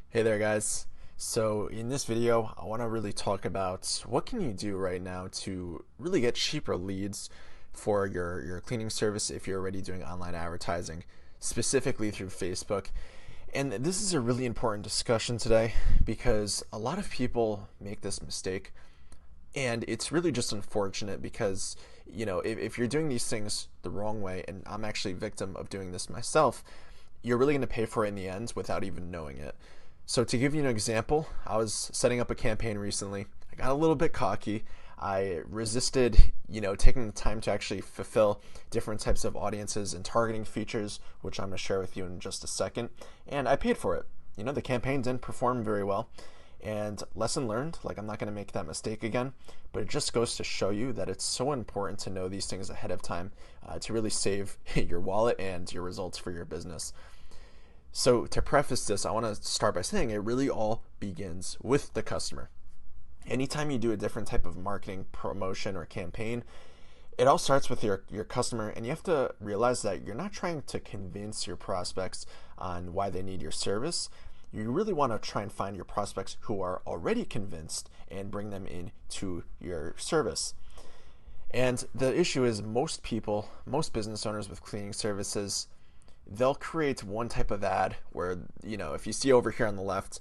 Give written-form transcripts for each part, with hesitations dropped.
Hey there guys. So in this video, I want to really talk about what can you do right now to really get cheaper leads for your cleaning service if you're already doing online advertising, specifically through Facebook. And this is a really important discussion today because a lot of people make this mistake, and it's really just unfortunate because if you're doing these things the wrong way, and I'm actually a victim of doing this myself, you're really going to pay for it in the end without even knowing it. So to give you an example, I was setting up a campaign recently. I got a little bit cocky. I resisted, taking the time to actually fulfill different types of audiences and targeting features, which I'm going to share with you in just a second. And I paid for it. The campaign didn't perform very well. And lesson learned, like, I'm not going to make that mistake again, but it just goes to show you that it's so important to know these things ahead of time to really save your wallet and your results for your business. So to preface this, I want to start by saying it really all begins with the customer. Anytime you do a different type of marketing, promotion, or campaign, it all starts with your customer, and you have to realize that you're not trying to convince your prospects on why they need your service. You really want to try and find your prospects who are already convinced and bring them into your service. And the issue is most business owners with cleaning services, they'll create one type of ad where, if you see over here on the left,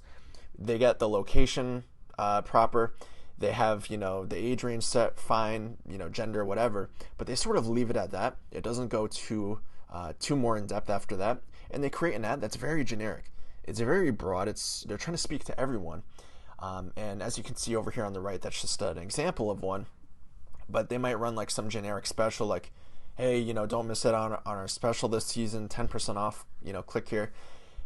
they get the location proper, they have, the age range set fine, gender, whatever, but they sort of leave it at that. It doesn't go too more in depth after that, and they create an ad that's very generic. It's very broad. They're trying to speak to everyone, and as you can see over here on the right, that's just an example of one. But they might run like some generic special, like, hey, don't miss it on our special this season, 10% off, click here.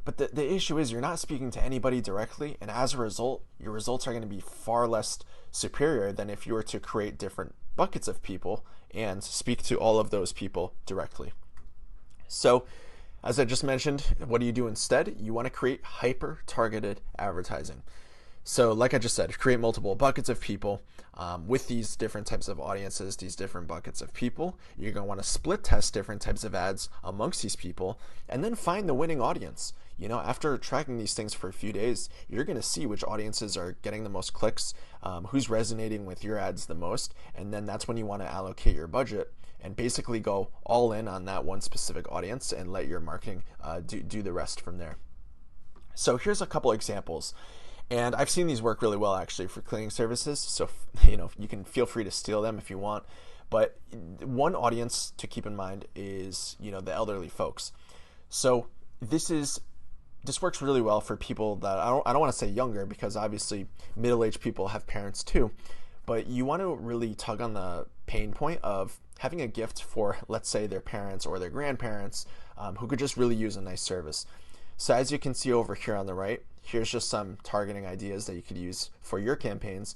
But the issue is you're not speaking to anybody directly, and as a result, your results are going to be far less superior than if you were to create different buckets of people and speak to all of those people directly. So, as I just mentioned, what do you do instead? You want to create hyper-targeted advertising. So like I just said, create multiple buckets of people with these different types of audiences, these different buckets of people. You're going to want to split test different types of ads amongst these people and then find the winning audience. After tracking these things for a few days, you're going to see which audiences are getting the most clicks, who's resonating with your ads the most, and then that's when you want to allocate your budget and basically go all in on that one specific audience and let your marketing do the rest from there. So here's a couple examples. And I've seen these work really well actually for cleaning services. So, you can feel free to steal them if you want. But one audience to keep in mind is, the elderly folks. So this works really well for people that I don't want to say younger, because obviously middle-aged people have parents too. But you want to really tug on the pain point of having a gift for, let's say, their parents or their grandparents who could just really use a nice service. So as you can see over here on the right, here's just some targeting ideas that you could use for your campaigns.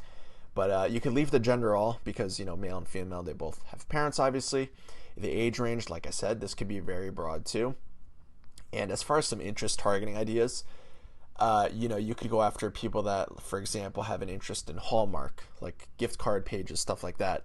But you could leave the gender all because, male and female, they both have parents, obviously. The age range, like I said, this could be very broad too. And as far as some interest targeting ideas, you could go after people that, for example, have an interest in Hallmark, like gift card pages, stuff like that.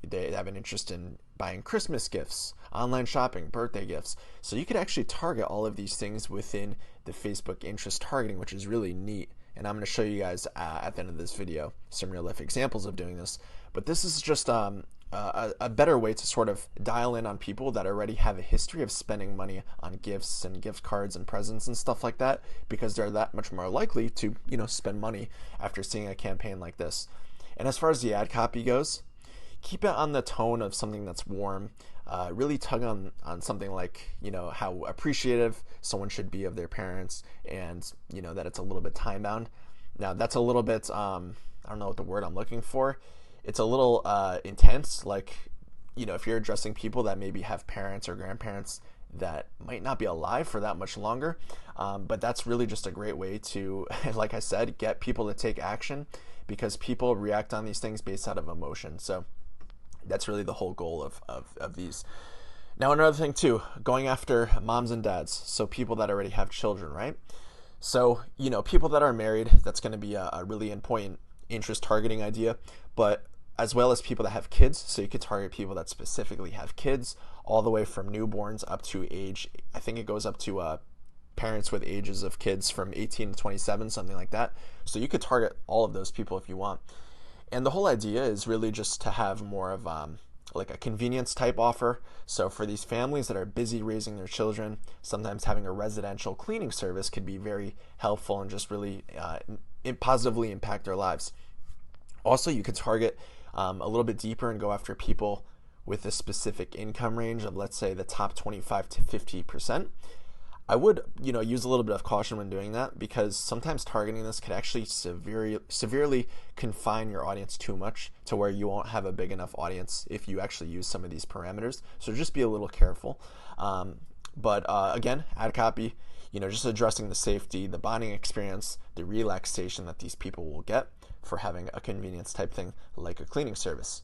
They have an interest in buying Christmas gifts, online shopping, birthday gifts. So you could actually target all of these things within the Facebook interest targeting, which is really neat. And I'm going to show you guys at the end of this video some real life examples of doing this. But this is just a better way to sort of dial in on people that already have a history of spending money on gifts and gift cards and presents and stuff like that, because they're that much more likely to, spend money after seeing a campaign like this. And as far as the ad copy goes, keep it on the tone of something that's warm. Really tug on something like, how appreciative someone should be of their parents, and, that it's a little bit time bound. Now, that's a little bit, I don't know what the word I'm looking for. It's a little intense, like, if you're addressing people that maybe have parents or grandparents that might not be alive for that much longer. But that's really just a great way to, like I said, get people to take action, because people react on these things based out of emotion. So that's really the whole goal of these. Now, another thing too, going after moms and dads, so people that already have children, right? So, people that are married, that's going to be a really important interest targeting idea, but as well as people that have kids. So you could target people that specifically have kids, all the way from newborns up to age, I think it goes up to parents with ages of kids from 18 to 27, something like that. So you could target all of those people if you want. And the whole idea is really just to have more of like a convenience type offer. So for these families that are busy raising their children, sometimes having a residential cleaning service could be very helpful and just really positively impact their lives. Also, you could target a little bit deeper and go after people with a specific income range of, let's say, the top 25 to 50%. I would, use a little bit of caution when doing that, because sometimes targeting this could actually severely confine your audience too much to where you won't have a big enough audience if you actually use some of these parameters. So just be a little careful. But again, ad copy, just addressing the safety, the bonding experience, the relaxation that these people will get for having a convenience type thing like a cleaning service.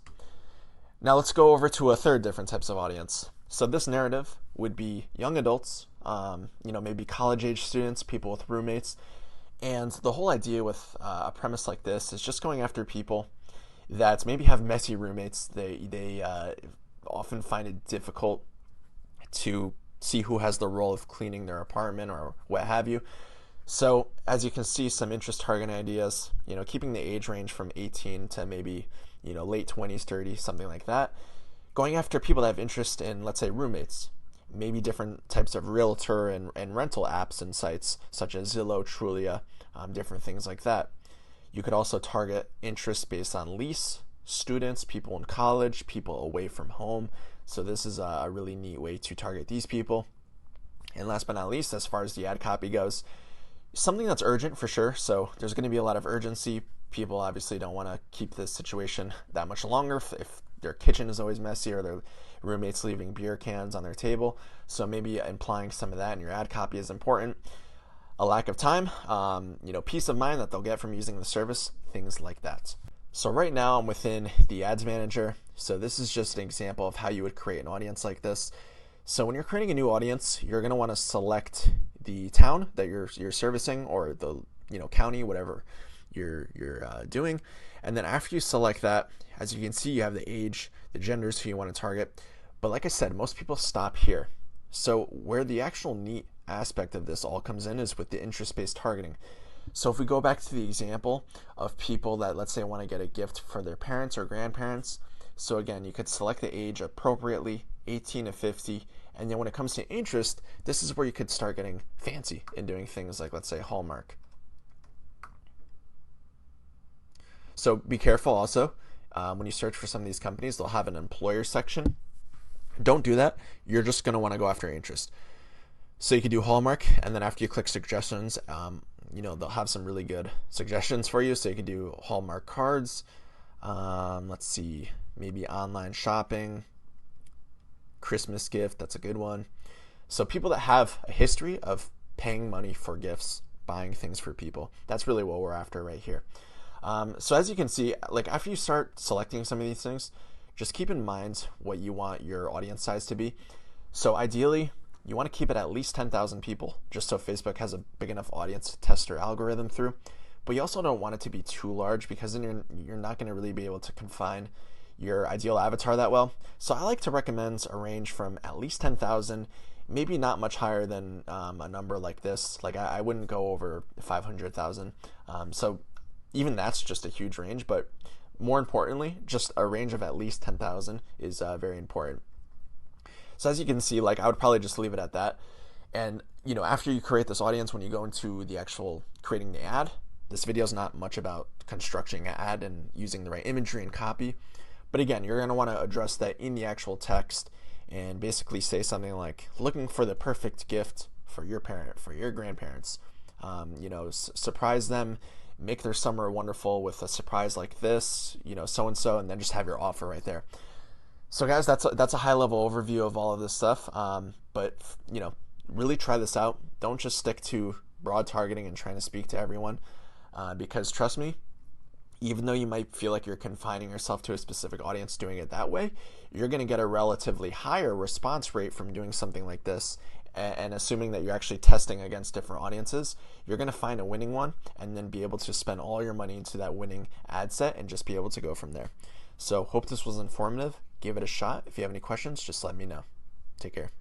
Now let's go over to a third different types of audience. So this narrative would be young adults, maybe college-age students, people with roommates. And the whole idea with a premise like this is just going after people that maybe have messy roommates. They often find it difficult to see who has the role of cleaning their apartment or what have you. So as you can see, some interest targeting ideas, keeping the age range from 18 to maybe, late 20s, 30s, something like that. Going after people that have interest in, let's say, roommates, maybe different types of realtor and rental apps and sites such as Zillow, Trulia, different things like that. You could also target interest based on lease, students, people in college, people away from home. So this is a really neat way to target these people. And last but not least, as far as the ad copy goes, something that's urgent for sure. So there's going to be a lot of urgency. People obviously don't want to keep this situation that much longer if their kitchen is always messy or their roommates leaving beer cans on their table. So maybe implying some of that in your ad copy is important. A lack of time, peace of mind that they'll get from using the service, things like that. So right now I'm within the ads manager. So this is just an example of how you would create an audience like this. So when you're creating a new audience, you're going to want to select the town that you're servicing, or the county, whatever you're doing. And then after you select that, as you can see, you have the age, the genders who you want to target. But like I said, most people stop here. So where the actual neat aspect of this all comes in is with the interest-based targeting. So if we go back to the example of people that, let's say, want to get a gift for their parents or grandparents. So again, you could select the age appropriately, 18 to 50. And then when it comes to interest, this is where you could start getting fancy and doing things like, let's say, Hallmark. So be careful also. When you search for some of these companies, they'll have an employer section. Don't do that. You're just going to want to go after interest. So you could do Hallmark, and then after you click suggestions, they'll have some really good suggestions for you. So you could do Hallmark cards. Let's see, maybe online shopping, Christmas gift. That's a good one. So people that have a history of paying money for gifts, buying things for people, that's really what we're after right here. So as you can see, like after you start selecting some of these things, just keep in mind what you want your audience size to be. So ideally, you want to keep it at least 10,000 people, just so Facebook has a big enough audience to test their algorithm through. But you also don't want it to be too large, because then you're not going to really be able to confine your ideal avatar that well. So I like to recommend a range from at least 10,000, maybe not much higher than a number like this. Like I wouldn't go over 500,000. So even that's just a huge range, but more importantly, just a range of at least 10,000 is very important. So as you can see, like I would probably just leave it at that. And after you create this audience, when you go into the actual creating the ad, this video is not much about constructing an ad and using the right imagery and copy. But again, you're going to want to address that in the actual text and basically say something like, looking for the perfect gift for your parent, for your grandparents. Surprise them, make their summer wonderful with a surprise like this, so-and-so, and then just have your offer right there. So guys, that's a high-level overview of all of this stuff. But really try this out. Don't just stick to broad targeting and trying to speak to everyone, because trust me, even though you might feel like you're confining yourself to a specific audience doing it that way, you're going to get a relatively higher response rate from doing something like this. And assuming that you're actually testing against different audiences, you're going to find a winning one and then be able to spend all your money into that winning ad set and just be able to go from there. So hope this was informative. Give it a shot. If you have any questions, just let me know. Take care.